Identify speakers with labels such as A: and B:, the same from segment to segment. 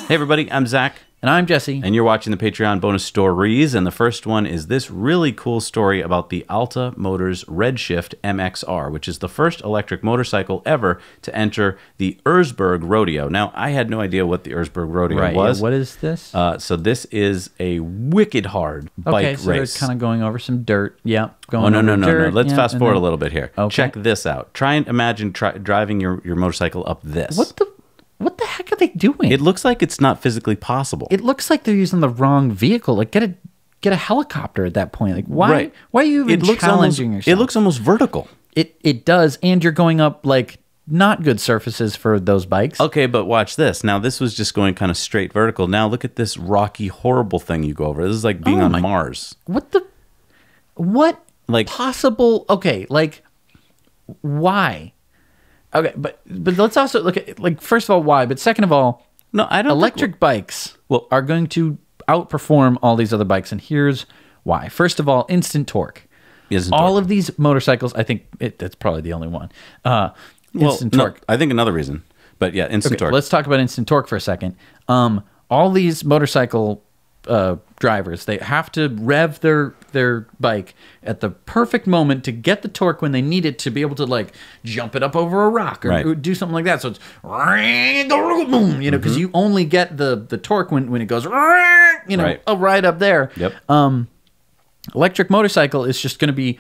A: Hey everybody, I'm Zach.
B: And I'm Jesse.
A: And you're watching the Patreon bonus stories. And the first one is this really cool story about the Alta Motors Redshift MXR, which is the first electric motorcycle ever to enter the Erzberg Rodeo. Now, I had no idea what the Erzberg Rodeo was.
B: Yeah, what is this?
A: So this is a wicked hard bike
B: okay, so
A: race.
B: they're kind of going over some dirt. Yeah.
A: No. Let's fast forward a little bit here.
B: Okay.
A: Check this out. Try and imagine driving your motorcycle up this.
B: What the heck are they doing?
A: It looks like it's not physically possible.
B: It looks like they're using the wrong vehicle. Like, get a helicopter at that point. Like, why?
A: Right.
B: Why are you even challenging yourself?
A: It looks almost vertical.
B: It does, and you're going up like not good surfaces for those bikes.
A: Okay, but watch this. Now, this was just going kind of straight vertical. Now, look at this rocky, horrible thing you go over. This is like being on Mars.
B: What possible? Okay, like why? Okay, but let's also look at, like, first of all, why? But second of all,
A: no, I don't.
B: Electric bikes are going to outperform all these other bikes, and here's why. First of all, instant torque. All of these motorcycles, I think that's probably the only one. Instant torque.
A: No, I think another reason, but yeah, instant torque.
B: Let's talk about instant torque for a second. All these motorcycle drivers, they have to rev their bike at the perfect moment to get the torque when they need it to be able to, like, jump it up over a rock or do something like that. So it's boom, because you only get the torque when it goes right up there.
A: Yep.
B: Electric motorcycle is just going to be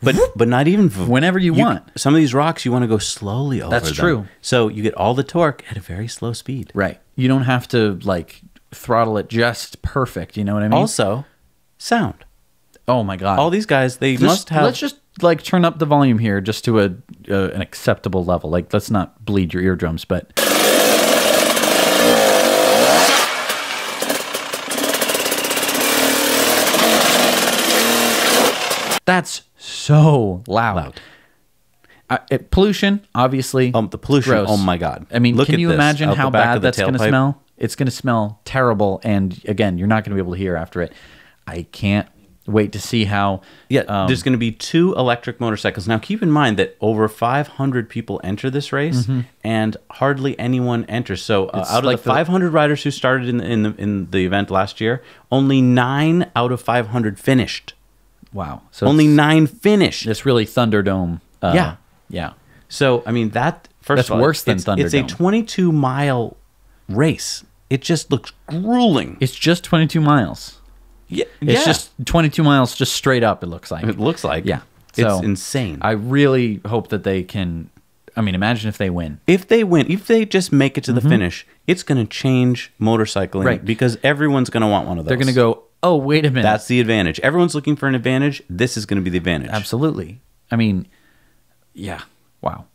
A: but not even
B: whenever you want.
A: Some of these rocks you want to go slowly over.
B: That's true.
A: So you get all the torque at a very slow speed.
B: Right. You don't have to, like, throttle it just perfect. You know what I mean?
A: Also, sound.
B: Oh my god!
A: All these guys, must have.
B: Let's just, like, turn up the volume here just to an acceptable level. Like, let's not bleed your eardrums, but that's so loud. Pollution, obviously.
A: The pollution.
B: Gross.
A: Oh my god!
B: I mean, can you imagine how bad that's going to
A: tailpipe?
B: smell? It's going to smell terrible, and again, you're not going to be able to hear after it. I can't wait to see how.
A: Yeah, there's going to be 2 electric motorcycles. Now, keep in mind that over 500 people enter this race, and hardly anyone enters. So, out of the 500 riders who started in the event last year, only 9 out of 500 finished.
B: Wow! So
A: only 9 finished.
B: It's really Thunderdome. Yeah.
A: So, I mean, that's
B: worse than Thunderdome.
A: It's a 22-mile race. It just looks grueling.
B: It's just 22 miles.
A: Yeah,
B: it's just 22 miles just straight up, it looks like.
A: It looks like.
B: Yeah.
A: So, it's insane.
B: I really hope that they can. I mean, imagine if they win.
A: If they just make it to the finish, it's going to change motorcycling because everyone's going to want one of those.
B: They're going to go, oh, wait a minute.
A: That's the advantage. Everyone's looking for an advantage. This is going to be the advantage.
B: Absolutely. I mean, yeah. Wow.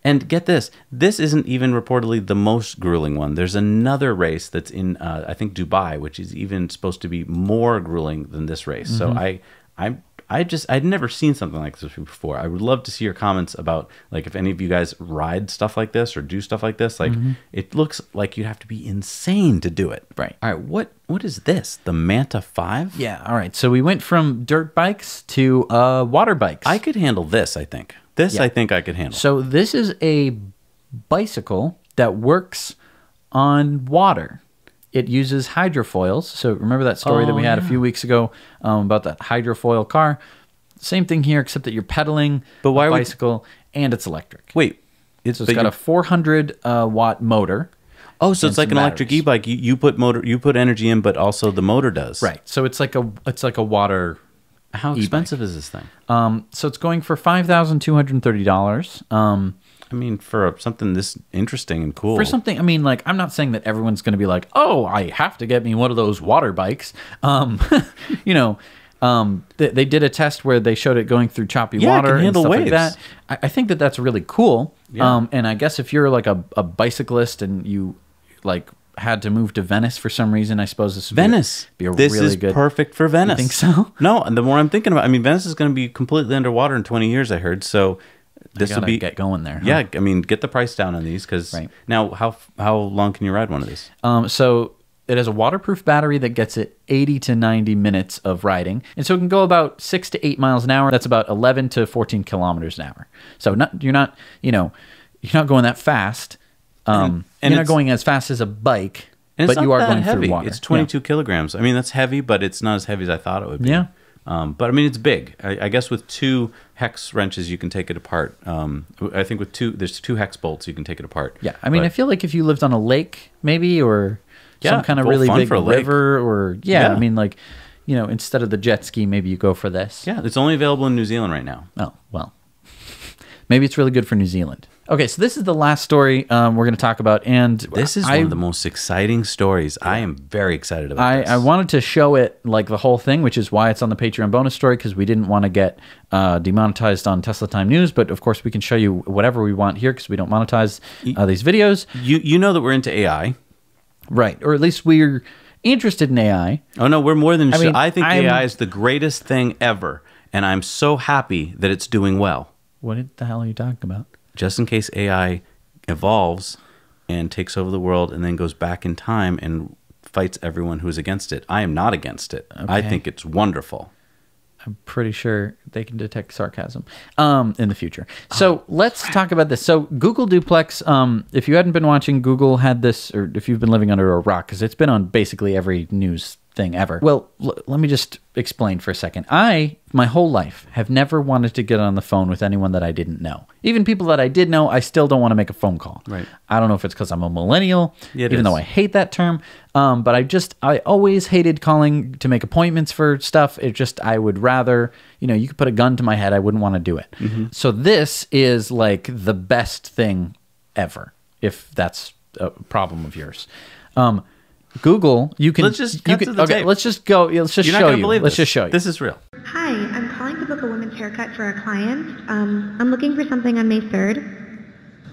A: And get this. This isn't even reportedly the most grueling one. There's another race that's in, I think, Dubai, which is even supposed to be more grueling than this race. So I'd never seen something like this before. I would love to see your comments about, like, if any of you guys ride stuff like this or do stuff like this. Like, it looks like you'd have to be insane to do it.
B: Right.
A: All right. What is this? The Manta 5?
B: Yeah. All right. So we went from dirt bikes to water bikes.
A: I could handle this, I think. I think I could handle.
B: So this is a bicycle that works on water. It uses hydrofoils. So remember that story that we had a few weeks ago about that hydrofoil car? Same thing here, except that you're pedaling a bicycle and it's electric.
A: Wait.
B: It's got a 400 watt motor.
A: Oh, so it's like an electric e-bike. You put energy in, but also the motor does.
B: Right. So it's like a water.
A: How expensive is this thing?
B: So it's going for $5,230.
A: I mean, for something this interesting and cool.
B: For something, I mean, like, I'm not saying that everyone's going to be like, oh, I have to get me one of those water bikes. You know, they did a test where they showed it going through choppy water and stuff like that. I think that that's really cool. Yeah. And I guess if you're like a bicyclist and you, like, had to move to Venice for some reason, I suppose this would be a
A: this
B: really
A: is
B: good.
A: Perfect for Venice.
B: You think so?
A: No, and the more I'm thinking about, I mean, Venice is going to be completely underwater in 20 years, I heard. So this will be
B: get going there. Huh?
A: Yeah, I mean, get the price down on these because now how long can you ride one of these?
B: So it has a waterproof battery that gets it 80 to 90 minutes of riding, and so it can go about 6 to 8 miles an hour. That's about 11 to 14 kilometers an hour. So you're not going that fast.
A: And
B: you're not
A: it's-
B: going as fast as a bike,
A: And it's
B: but
A: not
B: you are
A: that
B: going
A: heavy.
B: through water.
A: It's 22 kilograms. I mean, that's heavy, but it's not as heavy as I thought it would be.
B: Yeah.
A: But I mean, it's big. I guess with 2 hex wrenches, you can take it apart. I think with there's 2 hex bolts, you can take it apart.
B: Yeah, I mean,
A: But-
B: I feel like if you lived on a lake, maybe, or
A: Yeah,
B: some kind of
A: well,
B: really
A: fun
B: big
A: for a lake.
B: river, or
A: Yeah.
B: I mean, like, instead of the jet ski, maybe you go for this.
A: yeah, it's only available in New Zealand right now.
B: Oh, well, maybe it's really good for New Zealand. Okay, so this is the last story we're going to talk about, and
A: This is one of the most exciting stories. I am very excited about this.
B: I wanted to show it, like, the whole thing, which is why it's on the Patreon bonus story, because we didn't want to get demonetized on Tesla Time News, but of course we can show you whatever we want here because we don't monetize these videos.
A: You know that we're into AI.
B: Right, or at least we're interested in AI.
A: Oh no, we're more than.
B: mean,
A: I think
B: I'm-
A: AI is the greatest thing ever, and I'm so happy that it's doing well.
B: What the hell are you talking about?
A: Just in case AI evolves and takes over the world and then goes back in time and fights everyone who's against it. I am not against it. I
B: Okay.
A: think it's wonderful.
B: I'm pretty sure they can detect sarcasm in the future. So let's talk about this. So Google Duplex, if you hadn't been watching, Google had this, or if you've been living under a rock, because it's been on basically every news thing ever. Well, let me just explain for a second. My whole life, have never wanted to get on the phone with anyone that I didn't know. Even people that I did know, I still don't want to make a phone call.
A: Right.
B: I don't know if it's because I'm a millennial,
A: Yeah, it
B: even
A: is.
B: though I hate that term. But I always hated calling to make appointments for stuff. I would rather, you could put a gun to my head. I wouldn't want to do it.
A: Mm-hmm.
B: So this is like the best thing ever, if that's a problem of yours. Google, you can.
A: Let's just cut to the
B: okay,
A: tape.
B: let's just go. Let's just
A: You're not
B: show
A: going to
B: you.
A: believe
B: Let's
A: this.
B: just show you.
A: This is real.
C: Hi, I'm calling to book a women's haircut for a client. I'm looking for something on May 3rd.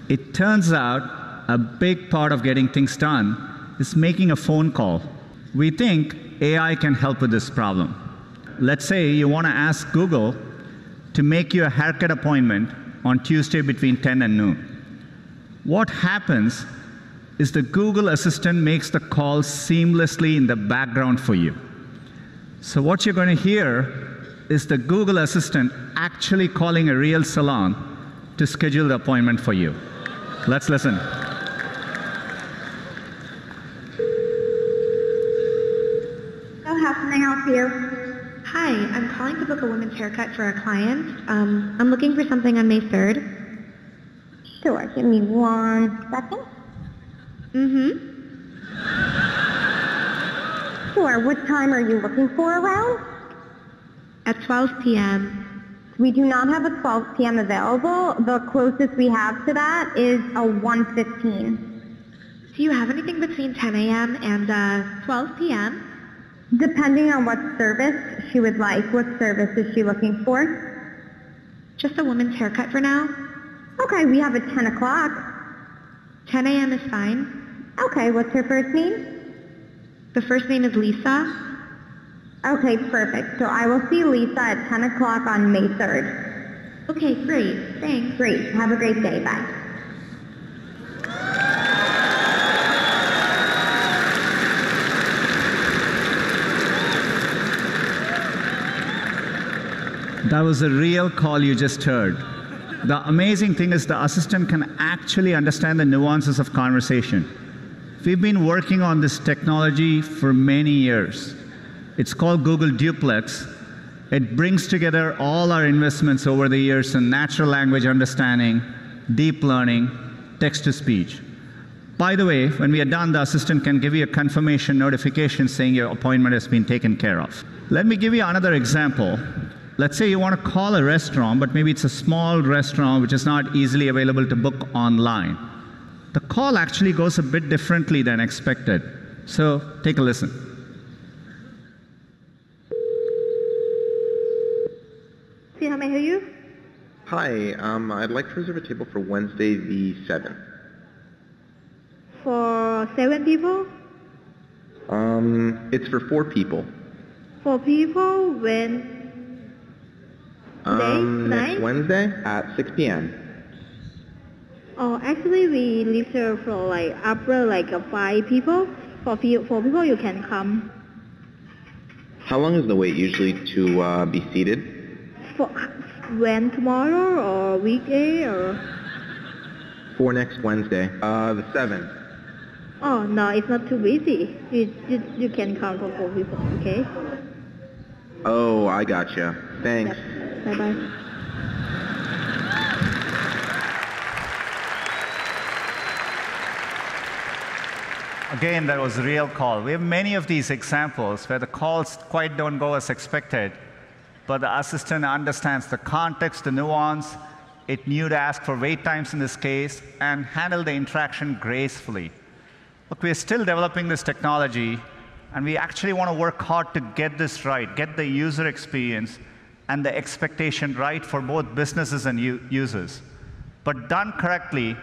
D: It turns out a big part of getting things done is making a phone call. We think AI can help with this problem. Let's say you want to ask Google to make you a haircut appointment on Tuesday between 10 and noon. What happens is the Google Assistant makes the call seamlessly in the background for you. So what you're going to hear is the Google Assistant actually calling a real salon to schedule the appointment for you. Let's listen.
C: So how can I help you? Hi, I'm calling to book a women's haircut for a client. I'm looking for something on May 3rd.
E: Sure, give me 1 second. Sure, what time are you looking for around?
C: At 12 p.m.
E: We do not have a 12 p.m. available. The closest we have to that is a 1:15.
C: Do you have anything between 10 a.m. and 12 p.m.?
E: Depending on what service she would like. What service is she looking for?
C: Just a women's haircut for now.
E: Okay, we have a 10 o'clock.
C: 10 a.m. is fine.
E: Okay, what's her first name?
C: The first name is Lisa.
E: Okay, perfect. So I will see Lisa at 10 o'clock on May 3rd.
C: Okay, great. Thanks.
E: Great. Have a great day. Bye.
D: That was a real call you just heard. The amazing thing is the assistant can actually understand the nuances of conversation. We've been working on this technology for many years. It's called Google Duplex. It brings together all our investments over the years in natural language understanding, deep learning, text-to-speech. By the way, when we are done, the assistant can give you a confirmation notification saying your appointment has been taken care of. Let me give you another example. Let's say you want to call a restaurant, but maybe it's a small restaurant which is not easily available to book online. The call actually goes a bit differently than expected. So take a listen.
E: See how may I hear you?
F: Hi, I'd like to reserve a table for Wednesday the 7th.
E: For 7 people?
F: It's for 4 people.
E: 4 people? When?
F: Next
E: Tonight?
F: Wednesday at 6 p.m.
E: Oh, actually we reserve for like upper like 5 people. For 4 people you can come.
F: How long is the wait usually to be seated?
E: For when tomorrow or weekday or?
F: for next Wednesday, the 7th.
E: Oh, no, it's not too busy. You can call for 4 people, okay?
F: Oh, I gotcha. Thanks.
E: Bye-bye.
D: Again, that was a real call. We have many of these examples where the calls quite don't go as expected, but the assistant understands the context, the nuance. It knew to ask for wait times in this case and handle the interaction gracefully. Look, we're still developing this technology, and we actually want to work hard to get this right, get the user experience and the expectation right for both businesses and users. But done correctly,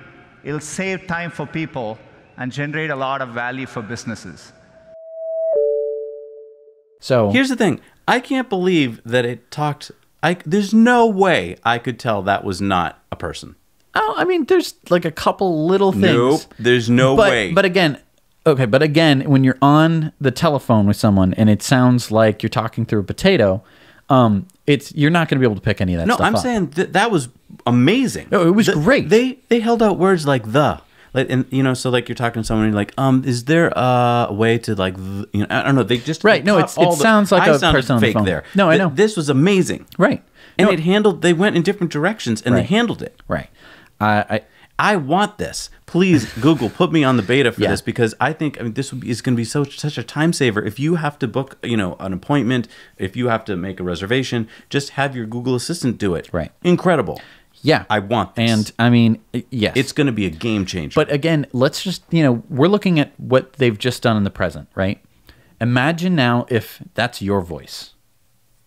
D: it'll save time for people and generate a lot of value for businesses.
B: So
A: Here's the thing. I can't believe that it talked. There's no way I could tell that was not a person.
B: oh, I mean, there's like a couple little things.
A: Nope. There's no way.
B: But again, when you're on the telephone with someone and it sounds like you're talking through a potato, you're not going to be able to pick any of that
A: No,
B: stuff
A: I'm
B: up.
A: saying that was amazing.
B: No, it was great.
A: They held out words like the. Like, and so like you're talking to someone, and you're like, is there a way to like, I don't know. They just
B: Right. No, it sounds like a person on the
A: fake
B: phone.
A: there.
B: No, I know.
A: This was amazing.
B: Right.
A: And
B: No,
A: they went in different directions and they
B: Right.
A: handled it.
B: Right.
A: I want this. Please, Google, put me on the beta for
B: Yeah.
A: this, because I think this is going to be such a time saver. If you have to book, an appointment, if you have to make a reservation, just have your Google Assistant do it.
B: Right.
A: Incredible.
B: Yeah.
A: I want this.
B: And I mean, yes.
A: It's going to be a game changer.
B: But again, let's just, we're looking at what they've just done in the present, right? Imagine now if that's your voice,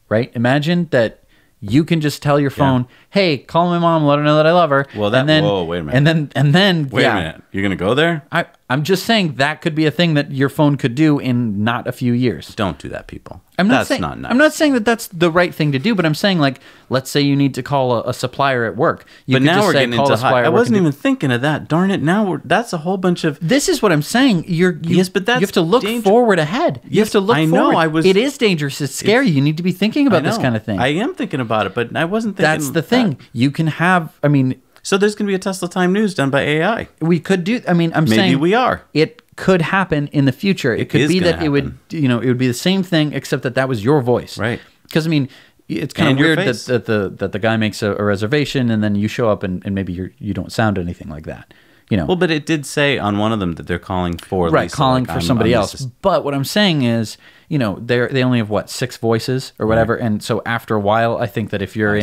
B: right? Imagine that you can just tell your phone, hey, call my mom, let her know that I love her.
A: Well, whoa, wait a minute.
B: And then
A: Wait a minute. You're going to go there?
B: I'm just saying that could be a thing that your phone could do in not a few years.
A: Don't do that, people.
B: That's
A: not nice.
B: I'm not saying that that's the right thing to do, but I'm saying, like, let's say you need to call a supplier at work.
A: But now we're getting into high. I wasn't even thinking of that. Darn it. Now that's a whole bunch of.
B: This is what I'm saying.
A: Yes, but that's
B: you have to look forward ahead. You have to look
A: I
B: forward.
A: know.
B: It is dangerous. It's scary. You need to be thinking about this kind of thing.
A: I am thinking about it, but I wasn't thinking.
B: That's the thing.
A: that.
B: You can have. I mean,
A: So there's going to be a Tesla Time News done by AI.
B: we could do. I mean, I'm saying
A: Maybe we are.
B: It could happen in the future. It could
A: is
B: be
A: gonna
B: that it would. It would be the same thing, except that was your voice.
A: Right.
B: Because I mean, it's kind
A: And
B: of
A: your
B: weird
A: face.
B: that the guy makes a reservation and then you show up and maybe you don't sound anything like that.
A: Well, but it did say on one of them that they're calling for
B: right,
A: Lisa,
B: calling
A: like,
B: for
A: I'm
B: somebody
A: the
B: else.
A: assistant.
B: But what I'm saying is, they only have 6 voices or whatever, and so after a while, I think that if you're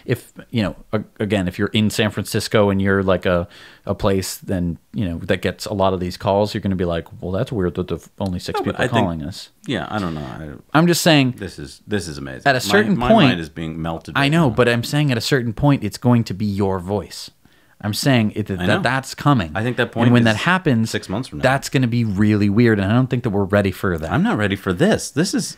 B: if you're in San Francisco and you're like a place, then that gets a lot of these calls, you're going to be like, well, that's weird that there's only 6
A: but
B: people
A: I think-
B: calling us.
A: Yeah, I don't know.
B: I'm just saying.
A: This is amazing.
B: At a certain
A: my
B: point,
A: mind is being melted.
B: I
A: right
B: know,
A: now.
B: but I'm saying at a certain point, it's going to be your voice. I'm saying
A: know.
B: that's coming.
A: I think that point
B: and when
A: is
B: that happens,
A: 6 months from now.
B: that's going to be really weird, and I don't think that we're ready for that.
A: I'm not ready for this. This is.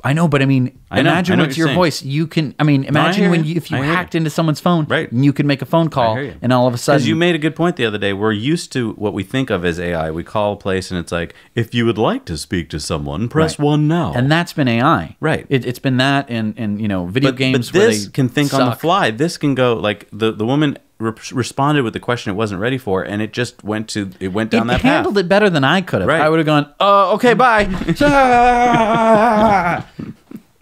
B: I know, but I mean,
A: I know
B: imagine
A: what
B: with
A: you're
B: your
A: saying.
B: voice, you can. I mean, imagine
A: hear
B: when
A: you.
B: if you
A: I hear
B: hacked
A: you.
B: into someone's phone,
A: Right.
B: and you could make a phone call,
A: hear you.
B: and all of a sudden,
A: Because you made a good point the other day. We're used to what we think of as AI. We call a place and it's like, if you would like to speak to someone, press
B: Right.
A: 1 now.
B: and that's been AI,
A: Right.
B: It's been that, and video games.
A: But this
B: where they
A: can think on the
B: suck.
A: fly. This can go like the woman responded with the question it wasn't ready for, and it just went down
B: It
A: that path.
B: handled it better than I could have.
A: Right.
B: I would have gone, okay, bye.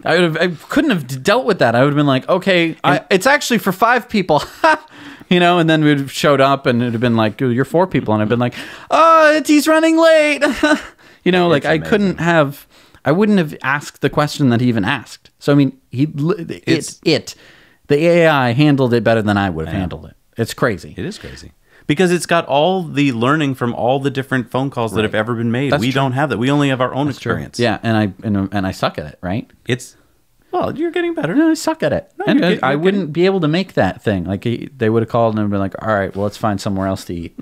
B: I couldn't have dealt with that. I would have been like, okay, it's actually for 5 people, and then we'd have showed up and it'd have been like, you're 4 people, and I've been like, he's running late, like I couldn't have, I wouldn't have asked the question that he even asked. So I mean, the AI handled it better than I would have handled it. It's crazy.
A: It is crazy. Because it's got all the learning from all the different phone calls that have ever been made.
B: That's
A: We
B: true.
A: don't have that. We only have our own experience.
B: Yeah, and I suck at it, right?
A: You're getting better.
B: No, I suck at it.
A: No,
B: And
A: you're
B: I
A: getting-
B: wouldn't be able to make that thing. Like they would have called and been like, "All right, well, let's find somewhere else to eat."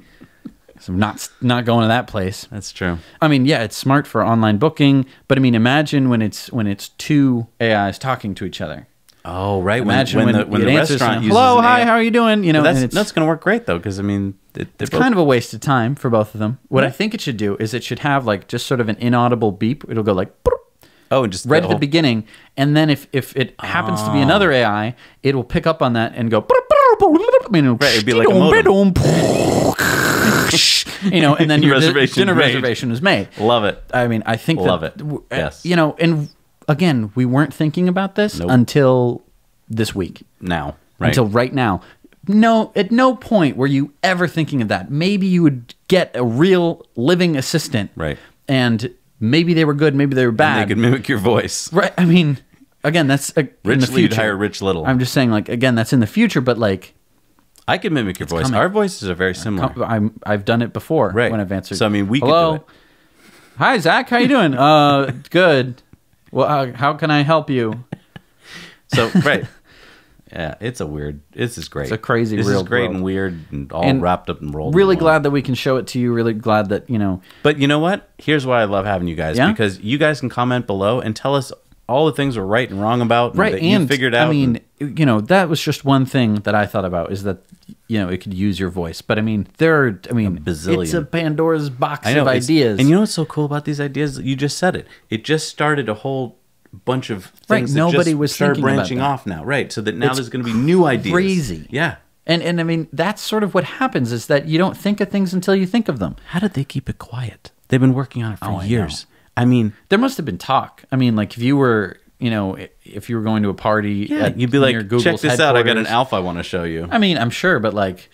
B: So I'm not going to that place.
A: That's true.
B: I mean, yeah, it's smart for online booking, but I mean, imagine when it's 2 AIs talking to each other.
A: Oh, right.
B: Imagine
A: when
B: when
A: the
B: it answers,
A: restaurant uses
B: hello,
A: an
B: hi,
A: AI.
B: how are you doing?
A: But
B: and
A: that's going to work great though, because I mean,
B: it's kind of a waste of time for both of them. What I think it should do is it should have like just sort of an inaudible beep. It'll go like
A: and just
B: right at the beginning, and then if it happens to be another AI, it will pick up on that and go
A: Right, it'd be like a modem.
B: You know, and then your
A: Reservation's
B: dinner
A: made.
B: reservation is made.
A: Love it.
B: I mean, I think
A: Love
B: that,
A: it. Yes.
B: You know, and again, we weren't thinking about this
A: Nope.
B: until this week.
A: Now, right?
B: Until right now. No, at no point were you ever thinking of that. Maybe you would get a real living assistant.
A: Right.
B: And maybe they were good, maybe they were bad.
A: They could mimic your voice.
B: Right. I mean, again, that's in the
A: Rich Lead
B: future.
A: hire Rich Little.
B: I'm just saying, like, again, that's in the future, but like,
A: I can mimic your voice.
B: coming.
A: Our voices are very similar.
B: I've done it before.
A: Right.
B: When I've answered.
A: So, I mean, we could
B: Hello?
A: do it.
B: Hi, Zach. How you doing? Good. Well, how can I help you?
A: So, right. Yeah, it's a weird. This is great.
B: It's a crazy
A: This
B: real
A: is great
B: world.
A: and weird and all
B: And
A: wrapped up and rolled.
B: Really
A: in one.
B: glad that we can show it to you. Really glad that, you know.
A: But you know what? Here's why I love having you guys.
B: Yeah?
A: Because you guys can comment below and tell us all the things we're right and wrong about.
B: Right.
A: That
B: And
A: you figured out.
B: I mean, you know, that was just one thing that I thought about is that, you know, it could use your voice. But I mean,
A: bazillion.
B: it's a Pandora's box
A: I know
B: of
A: it's-
B: ideas.
A: And you know what's so cool about these ideas? You just said it. It just started a whole bunch of
B: Right,
A: things that
B: nobody
A: just
B: was
A: started
B: thinking about
A: branching
B: that.
A: off now. Right. So that now
B: It's
A: there's going to be new ideas.
B: crazy.
A: Yeah.
B: And I mean, that's sort of what happens is that you don't think of things until you think of them.
A: How did they keep it quiet? They've been working on it for
B: Oh, I
A: years. I mean,
B: There must have been talk. I mean, like if you were, you know, if you were going to a party,
A: yeah,
B: at
A: you'd be
B: near
A: like,
B: Google's
A: check this out. I got an
B: headquarters-
A: alpha I want to show you.
B: I mean, I'm sure, but like,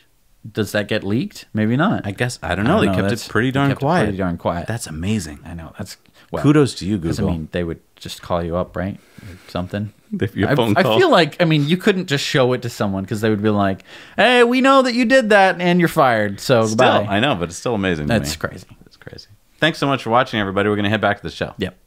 B: does that get leaked? Maybe not.
A: I guess, I don't know. They kept
B: That's-
A: it pretty
B: they
A: darn
B: kept it
A: quiet.
B: Pretty darn quiet.
A: That's amazing.
B: I know. That's well,
A: Kudos to you,
B: 'cause,
A: Google.
B: I mean, they would just call you up, right? Or something.
A: Your phone
B: I
A: call.
B: feel like, I mean, you couldn't just show it to someone because they would be like, "Hey, we know that you did that, and you're fired." So
A: Still,
B: goodbye.
A: I know, but it's still amazing to
B: That's
A: me.
B: crazy.
A: It's crazy. Thanks so much for watching, everybody. We're going to head back to the show.
B: Yep.